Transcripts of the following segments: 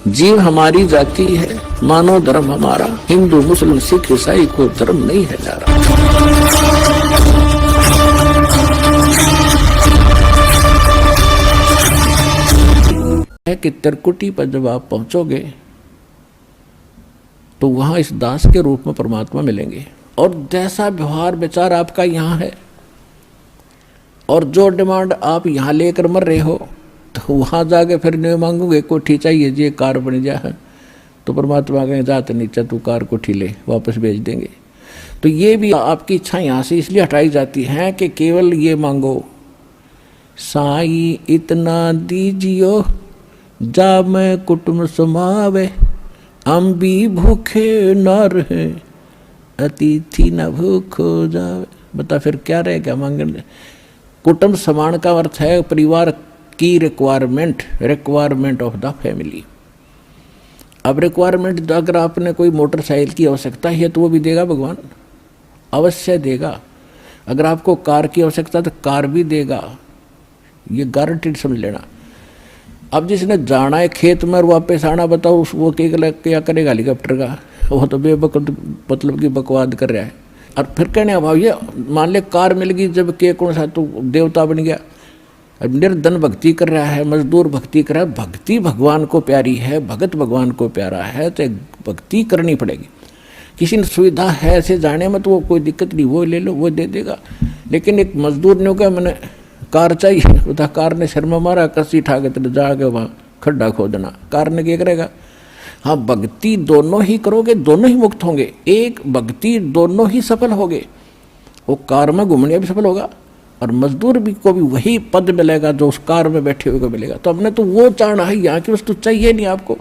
जीव हमारी जाति है, मानो धर्म हमारा, हिंदू मुस्लिम सिख ईसाई को धर्म नहीं है जा रहा। है कि त्रिकुटी पर जब आप पहुंचोगे तो वहां इस दास के रूप में परमात्मा मिलेंगे, और जैसा व्यवहार विचार आपका यहाँ है और जो डिमांड आप यहाँ लेकर मर रहे हो, तो वहाँ जाके फिर नहीं मांगोगे कोठी चाहिए जी, कार बन जाए, तो परमात्मा कहेंगे जाते नीचे तू कार कोठी ले, वापस भेज देंगे। तो ये भी आपकी इच्छा यहाँ से इसलिए हटाई जाती है कि केवल ये मांगो, साई इतना दीजियो जा मैं कुटुंब समावे, हम भी भूखे न रहे अतिथि न भूखो जावे। बता फिर क्या रहे, क्या मांगे? कुटुंब समान का अर्थ है परिवार की रिक्वायरमेंट ऑफ द फैमिली। अब रिक्वायरमेंट अगर आपने कोई मोटरसाइकिल की आवश्यकता है तो वो भी देगा भगवान, अवश्य देगा। अगर आपको कार की आवश्यकता तो कार भी देगा, ये गारंटीड समझ लेना। अब जिसने जाना है खेत में और वापस आना, बताओ वो क्या करेगा हेलीकॉप्टर का? वो तो मतलब की बकवाद कर रहा है। और फिर कहने भाव ये मान ले कार मिल गई, जब के कौन सा तो देवता बन गया। अब निर्धन भक्ति कर रहा है, मजदूर भक्ति कर रहा है। भक्ति भगवान को प्यारी है, भगत भगवान को प्यारा है, तो भक्ति करनी पड़ेगी। किसी ने सुविधा है ऐसे जाने में तो वो कोई दिक्कत नहीं, वो ले लो, वो दे देगा। लेकिन एक मजदूर ने कहा मैंने कार चाहिए, उधर कार ने शर्म मारा, कसी उठा के तेरे जाके वहाँ खड्डा खोदना, कार ने क्या करेगा? हाँ, भक्ति दोनों ही करोगे, दोनों ही मुक्त होंगे। एक भक्ति दोनों ही सफल होगे, वो कार में घूमने भी सफल होगा और मजदूर भी को भी वही पद मिलेगा जो उस कार में बैठे हुए को मिलेगा। तो हमने तो वो चाहना है, यहाँ की वस्तु चाहिए नहीं आपको।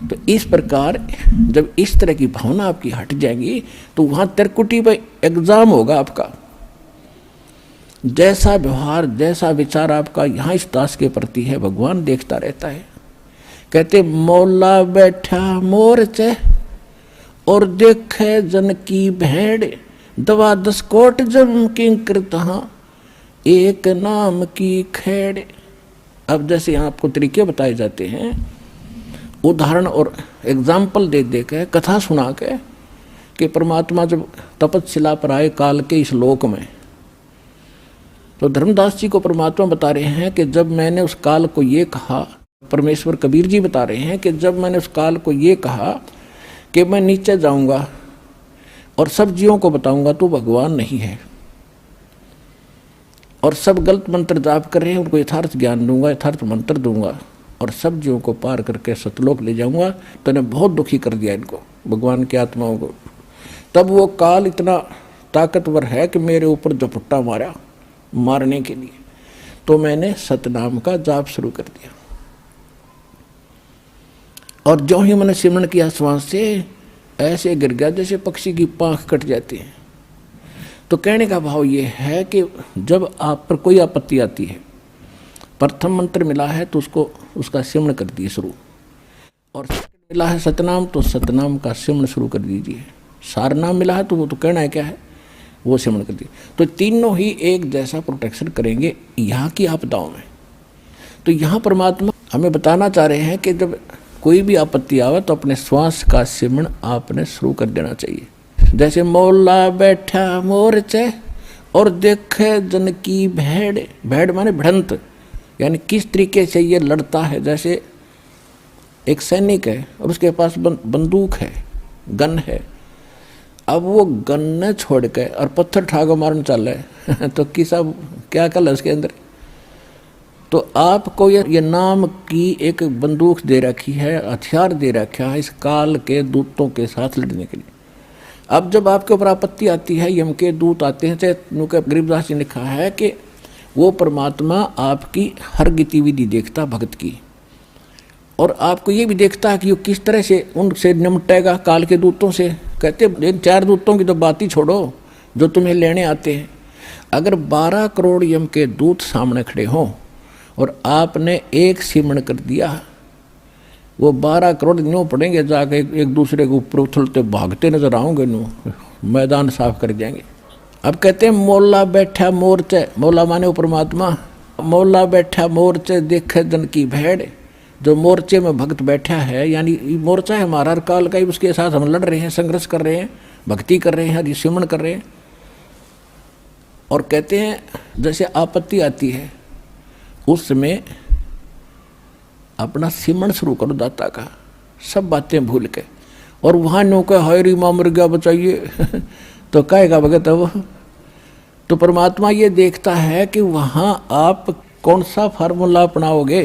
तो इस प्रकार जब इस तरह की भावना आपकी हट जाएगी तो वहाँ त्रिकुटी पर एग्जाम होगा आपका। जैसा व्यवहार जैसा विचार आपका यहाँ इस दास के प्रति है, भगवान देखता रहता है। कहते मौला बैठा मोरचे और देखे जन की भेड़, दवा 10 कोट जम किंकर तहाँ एक नाम की खेड़। अब जैसे यहाँ आपको तरीके बताए जाते हैं, उदाहरण और एग्जाम्पल दे दे के, कथा सुना के, कि परमात्मा जब तपस्शिला पर आए काल के इस लोक में, तो धर्मदास जी को परमात्मा बता रहे हैं कि जब मैंने उस काल को ये कहा, परमेश्वर कबीर जी बता रहे हैं कि जब मैंने उस काल को ये कहा कि मैं नीचे जाऊंगा और सब जीवों को बताऊंगा तो भगवान नहीं है, और सब गलत मंत्र जाप कर रहे हैं, उनको यथार्थ ज्ञान दूंगा, यथार्थ मंत्र दूंगा और सब जीवों को पार करके सतलोक ले जाऊंगा, तो ने बहुत दुखी कर दिया इनको, भगवान की आत्माओं को। तब वो काल इतना ताकतवर है कि मेरे ऊपर झपट्टा मारा मारने के लिए, तो मैंने सतनाम का जाप शुरू कर दिया। और जो ही मैंने सिमरण किया श्वास से, ऐसे गिर गया जैसे पक्षी की पांख कट जाती है। तो कहने का भाव ये है कि जब आप पर कोई आपत्ति आती है, प्रथम मंत्र मिला है तो उसका सिमरण कर दिए शुरू, और मिला है सतनाम तो सतनाम का सिमरण शुरू कर दीजिए। सारनाम मिला है तो वो तो कहना है क्या है, वो सिमरण कर दिए। तो तीनों ही एक जैसा प्रोटेक्शन करेंगे यहाँ की आपदाओं में। तो यहाँ परमात्मा हमें बताना चाह रहे हैं कि जब कोई भी आपत्ति आवे तो अपने श्वास का सिमरण आपने शुरू कर देना चाहिए। जैसे मौला बैठा मोरचे और देखे जन की भेड़, भेड़ माने भिड़ंत, यानी किस तरीके से ये लड़ता है। जैसे एक सैनिक है और उसके पास बंदूक है, गन है, अब वो गन न छोड़ के और पत्थर ठाको मारने चल रहे तो किसा क्या कल है उसके अंदर। तो आपको ये नाम की एक बंदूक दे रखी है, हथियार दे रखा है इस काल के दूतों के साथ लड़ने के लिए। अब जब आपके ऊपर आपत्ति आती है, यम के दूत आते हैं, चाहे गरीबदास जी ने लिखा है कि वो परमात्मा आपकी हर गतिविधि देखता भक्त की, और आपको ये भी देखता है कि वो किस तरह से उनसे निमटेगा काल के दूतों से। कहते इन 4 दूतों की तो बात ही छोड़ो जो तुम्हें लेने आते हैं। अगर 12 करोड़ यम के दूत सामने खड़े हों और आपने एक सिमरण कर दिया, वो 12 करोड़ न्यों पड़ेंगे, जाके एक दूसरे के ऊपर उछलते भागते नजर आओगे, न्यों मैदान साफ कर जाएंगे। अब कहते हैं मौला बैठा मोरचे, मौला माने वो परमात्मा, मौला बैठा मोरचे देखे जन की भेड़, जो मोर्चे में भक्त बैठा है, यानी मोर्चा है हमारा हर काल का ही, उसके साथ हम लड़ रहे हैं, संघर्ष कर रहे हैं, भक्ति कर रहे हैं, हरि सिमरण कर रहे हैं। और कहते हैं जैसे आपत्ति आती है उस समय अपना सिमरण शुरू करो दाता का, सब बातें भूल के। और वहाँ नो का हायरी माँ मर गया बचाइए तो कहेगा भगत है वो। तो परमात्मा ये देखता है कि वहाँ आप कौन सा फार्मूला अपनाओगे,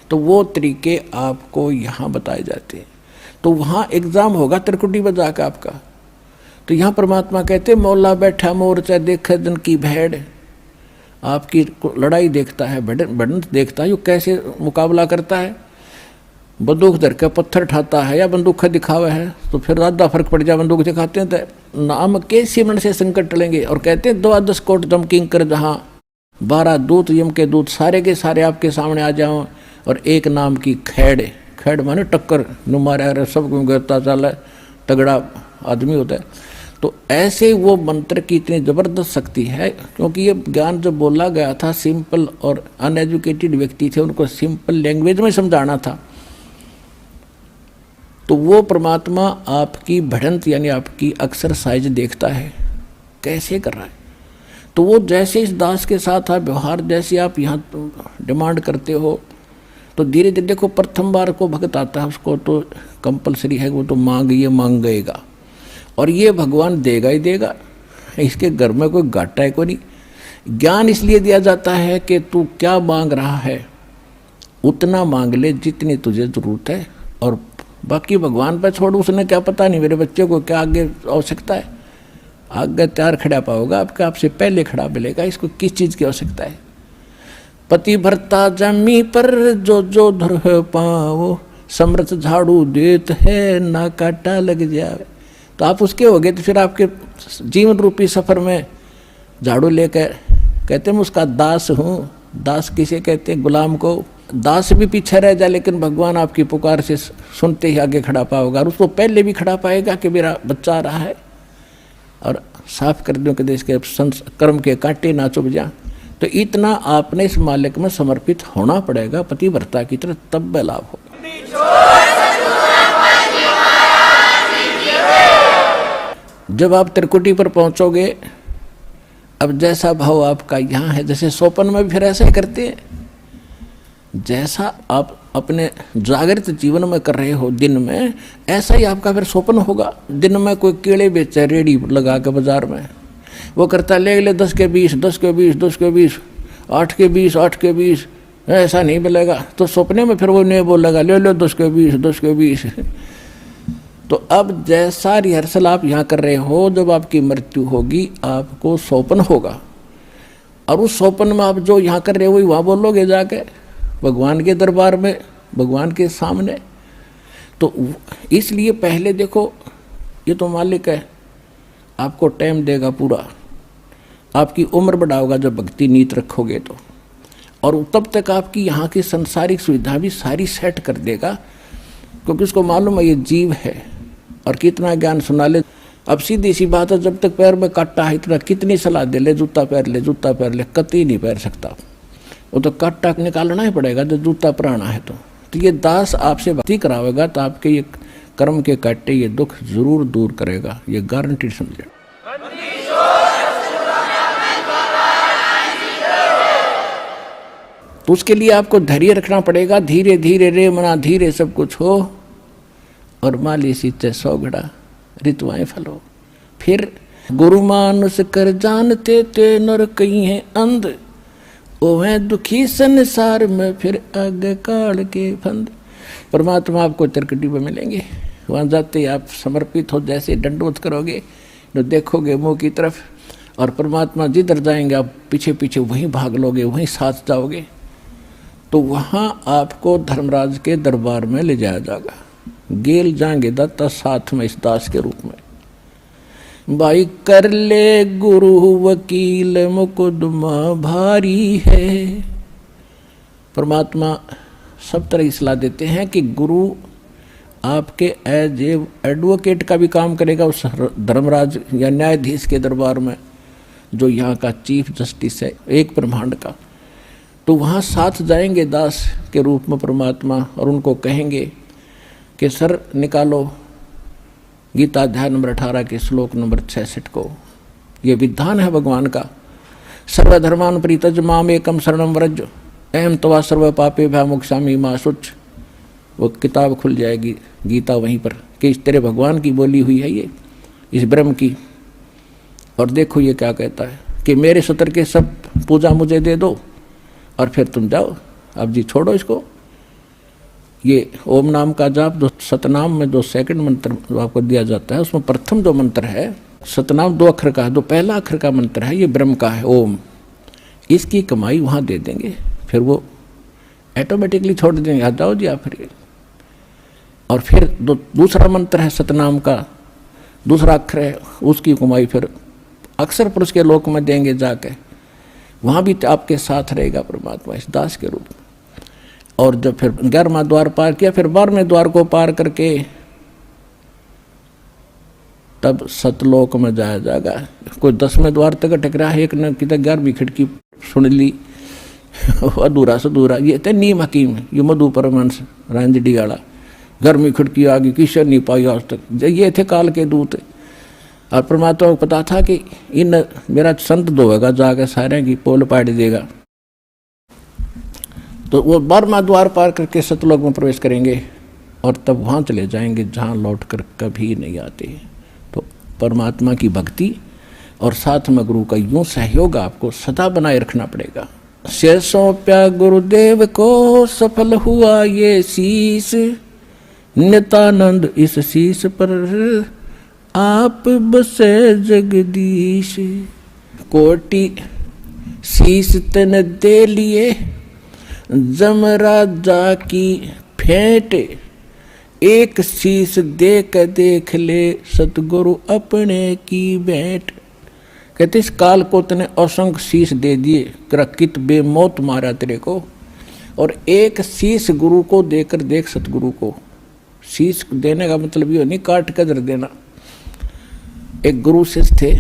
तो वो तरीके आपको यहाँ बताए जाते हैं। तो वहाँ एग्ज़ाम होगा त्रिकुटी बजा का आपका। तो यहाँ परमात्मा कहते मौला बैठा मोर्चा देखे दिन की भेड़, आपकी लड़ाई देखता है, बढ़त देखता है, यो कैसे मुकाबला करता है, बंदूक धर के पत्थर ठाता है या बंदूक दिखावा है, तो फिर ज़्यादा फर्क पड़ जाए। बंदूक दिखाते हैं तो नाम के सिमरण से संकट टलेंगे। और कहते हैं 12 कोट दम किंकर जहाँ 12 दूत यम के दूत सारे के सारे आपके सामने आ जाओ, और एक नाम की खैड़, खैड़ माने टक्कर नु मारा सब गिरता चला तगड़ा आदमी होता है। तो ऐसे वो मंत्र की इतनी ज़बरदस्त शक्ति है, क्योंकि ये ज्ञान जो बोला गया था सिंपल और अनएजुकेटेड व्यक्ति थे, उनको सिंपल लैंग्वेज में समझाना था। तो वो परमात्मा आपकी बढ़ंत यानी आपकी एक्सरसाइज देखता है कैसे कर रहा है। तो वो जैसे इस दास के साथ आप व्यवहार, जैसे आप यहाँ डिमांड करते हो, तो धीरे धीरे देखो प्रथम बार को भक्त आता है उसको तो कंपलसरी है, वो तो मांग गएगा, और ये भगवान देगा ही देगा, इसके घर में कोई घाटा है कोई नहीं। ज्ञान इसलिए दिया जाता है कि तू क्या मांग रहा है उतना मांग ले जितनी तुझे ज़रूरत है, और बाकी भगवान पर छोड़। उसने क्या पता नहीं मेरे बच्चे को क्या आगे आवश्यकता है, आगे तैयार खड़ा पाओगा आपका, आपसे पहले खड़ा मिलेगा, इसको किस चीज़ की आवश्यकता है। पति भरता जमी पर जो जो धर पाओ, समर्थ झाड़ू देत है ना काटा लग जाए। तो आप उसके हो गए, तो फिर आपके जीवन रूपी सफ़र में झाड़ू लेकर, कहते हैं मैं उसका दास हूँ। दास किसे कहते हैं? गुलाम को। दास भी पीछे रह जाए, लेकिन भगवान आपकी पुकार से सुनते ही आगे खड़ा पाओगा, और उसको पहले भी खड़ा पाएगा कि मेरा बच्चा आ रहा है, और साफ कर दो कि देश के कर्म के कांटे ना चुभ जा। तो इतना आपने इस मालिक में समर्पित होना पड़ेगा पतिव्रता की तरह, तब लाभ होगा। जब आप त्रिकुटी पर पहुंचोगे, अब जैसा भाव आपका यहाँ है, जैसे सोपन में भी फिर ऐसा ही करते हैं, जैसा आप अपने जागृत जीवन में कर रहे हो दिन में, ऐसा ही आपका फिर सोपन होगा। दिन में कोई केले बेचे रेडी लगा के बाजार में, वो करता ले 10 के 20, 10 के 20, 10 के 20, 8 के 20, 8 के 20, ऐसा नहीं मिलेगा। तो सपने में फिर वो नहीं बोलेगा ले लो 10 के 20, 10 के 20। तो अब जैसा रिहर्सल आप यहाँ कर रहे हो, जब आपकी मृत्यु होगी आपको सौपन होगा, और उस सौपन में आप जो यहाँ कर रहे हो वहाँ बोलोगे जाके भगवान के दरबार में, भगवान के सामने। तो इसलिए पहले देखो, ये तो मालिक है, आपको टाइम देगा पूरा, आपकी उम्र बढ़ाओगा जब भक्ति नीत रखोगे तो, और तब तक आपकी यहाँ की संसारिक सुविधा भी सारी सेट कर देगा, क्योंकि उसको मालूम है ये जीव है, और कितना ज्ञान सुना ले। अब सीधी सी बात है, जब तक पैर में काटा है इतना कितनी सलाह दे ले, जूता पहन ले, जूता पहन ले, कतई नहीं पहन सकता, वो तो काटा निकालना ही पड़ेगा जब जूता पहना है। तो ये दास आपसे भक्ति करावेगा तो आपके ये कर्म के काटे ये दुख जरूर दूर करेगा, ये गारंटी समझे। तो उसके लिए आपको धैर्य रखना पड़ेगा। धीरे धीरे रे मना धीरे सब कुछ हो, और माली सीते 100 घड़ा ऋतुआएं फलो। फिर गुरु मानुष कर जानते ते नर कहीं है अंध, ओह दुखी संसार में फिर आगे काल के फंद। परमात्मा आपको त्रिकुटी में मिलेंगे, वहाँ जाते ही आप समर्पित हो, जैसे दंडवत करोगे तो देखोगे मुँह की तरफ, और परमात्मा जिधर जाएंगे आप पीछे पीछे वहीं भाग लोगे, वहीं साथ जाओगे। तो वहाँ आपको धर्मराज के दरबार में ले जाया जाएगा, गेल जाएंगे दत्ता साथ में इस दास के रूप में। भाई कर ले गुरु वकील मुकदमा भारी है। परमात्मा सब तरह की सलाह देते हैं कि गुरु आपके एज ए एडवोकेट का भी काम करेगा उस धर्मराज या न्यायाधीश के दरबार में, जो यहाँ का चीफ जस्टिस है एक ब्रह्मांड का। तो वहाँ साथ जाएंगे दास के रूप में परमात्मा और उनको कहेंगे कि सर निकालो गीता अध्याय नंबर 18 के श्लोक नंबर 66 को। ये विधान है भगवान का, सर्वधर्मान परित्यज माम एकम शरणम व्रज अहम तवा सर्व पापे भयमुक्षामि मा शुच। वो किताब खुल जाएगी गीता वहीं पर कि इस तेरे भगवान की बोली हुई है ये, इस ब्रह्म की। और देखो ये क्या कहता है कि मेरे सत्र के सब पूजा मुझे दे दो और फिर तुम जाओ, अब जी छोड़ो इसको। ये ओम नाम का जाप जो सतनाम में जो सेकंड मंत्र जो आपको दिया जाता है, उसमें प्रथम जो मंत्र है सतनाम 2 अक्षर का है, जो पहला अक्षर का मंत्र है ये ब्रह्म का है ओम। इसकी कमाई वहाँ दे देंगे, फिर वो ऑटोमेटिकली छोड़ देंगे, आ जाओ जी आप फिर। और फिर दूसरा मंत्र है सतनाम का, दूसरा अक्षर है, उसकी कमाई फिर अक्षर पुरुष के लोक में देंगे जाके, वहाँ भी आपके साथ रहेगा परमात्मा इस दास के रूप में। और जब फिर 11वां द्वार पार किया, फिर 12वें द्वार को पार करके तब सतलोक में जाया जाएगा। कोई 10वें द्वार तक अटक रहा है, एक ने कितने 11वीं खिड़की सुन ली अधूरा सधूरा। ये थे नीम हकीम, ये मधु परमहंस रांझडी वाला, 11वीं खिड़की आगे किशन नहीं पाई आज तक। ये थे काल के दूत और परमात्मा को पता था कि इन मेरा संत धोएगा जाकर सारे की पोल पाट देगा। तो वो 12वां द्वार पार करके सतलोक में प्रवेश करेंगे और तब वहाँ चले जाएंगे जहाँ लौट कर कभी नहीं आते। तो परमात्मा की भक्ति और साथ में गुरु का यूँ सहयोग आपको सदा बनाए रखना पड़ेगा। से सौंप्या गुरुदेव को सफल हुआ ये शीश, नित्यानंद इस शीश पर आप बसे जगदीश। कोटि शीश तन दे लिए जमराजा की फेंट, एक शीश देख ले सतगुरु अपने की भेंट। कहते इस काल को तने असंख्य शीश दे दिए, कित बेमौत मारा तेरे को, और एक शीश गुरु को देकर देख सतगुरु को। शीश देने का मतलब ये नहीं काट कर देना। एक गुरु शिष्य थे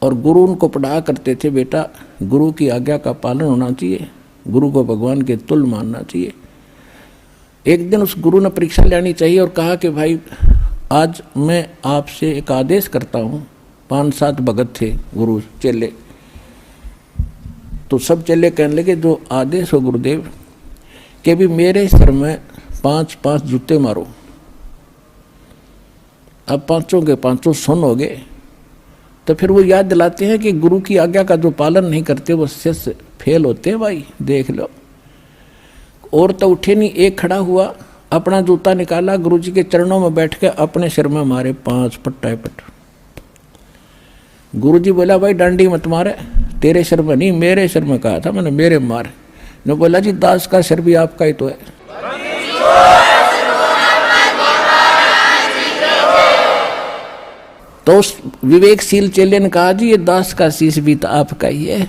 और गुरु उनको पढ़ा करते थे, बेटा गुरु की आज्ञा का पालन होना चाहिए, गुरु को भगवान के तुल्य मानना चाहिए। एक दिन उस गुरु ने परीक्षा लेनी चाहिए और कहा कि भाई आज मैं आपसे एक आदेश करता हूँ। 5-7 भगत थे गुरु चेले, तो सब चेले कहने लगे जो आदेश हो गुरुदेव कि भी मेरे सिर में 5-5 जूते मारो। अब 5 के 5 सुन हो गए। तो फिर वो याद दिलाते हैं कि गुरु की आज्ञा का जो पालन नहीं करते वो शिष्य फेल होते हैं भाई, देख लो। और तो उठे नहीं, एक खड़ा हुआ, अपना जूता निकाला, गुरुजी के चरणों में बैठ के अपने सिर में मारे 5 पट। गुरुजी बोला भाई डांडी मत मारे, तेरे सिर में नहीं मेरे सिर में कहा था मैंने, मेरे मारे। ने बोला जी दास का सिर भी आपका ही तो है। तो उस विवेकशील चेले ने कहा जी ये दास का शीश भी तो आपका ही है।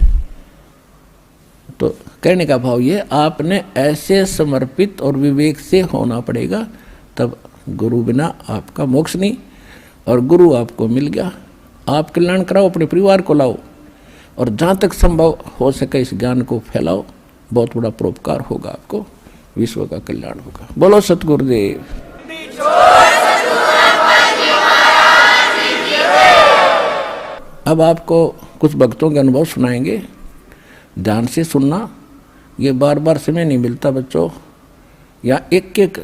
तो कहने का भाव ये, आपने ऐसे समर्पित और विवेक से होना पड़ेगा, तब गुरु बिना आपका मोक्ष नहीं। और गुरु आपको मिल गया, आप कल्याण कराओ, अपने परिवार को लाओ और जहाँ तक संभव हो सके इस ज्ञान को फैलाओ। बहुत बड़ा परोपकार होगा, आपको विश्व का कल्याण होगा। बोलो सतगुरुदेव। अब आपको कुछ भक्तों के अनुभव सुनाएंगे, ध्यान से सुनना। ये बार बार समय नहीं मिलता बच्चों, या एक एक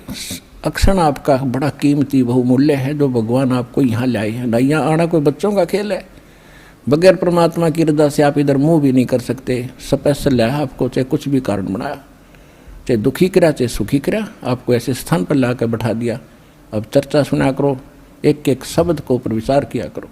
अक्षर आपका बड़ा कीमती बहुमूल्य है जो भगवान आपको यहाँ लाए हैं। ना यहाँ आना कोई बच्चों का खेल है, बगैर परमात्मा की रजा से आप इधर मुंह भी नहीं कर सकते। स्पेशल लाया आपको, चाहे कुछ भी कारण बनाया, चाहे दुखी करा चाहे सुखी करा, आपको ऐसे स्थान पर ला कर बैठा दिया। अब चर्चा सुना करो, एक एक शब्द को पर विचार किया करो।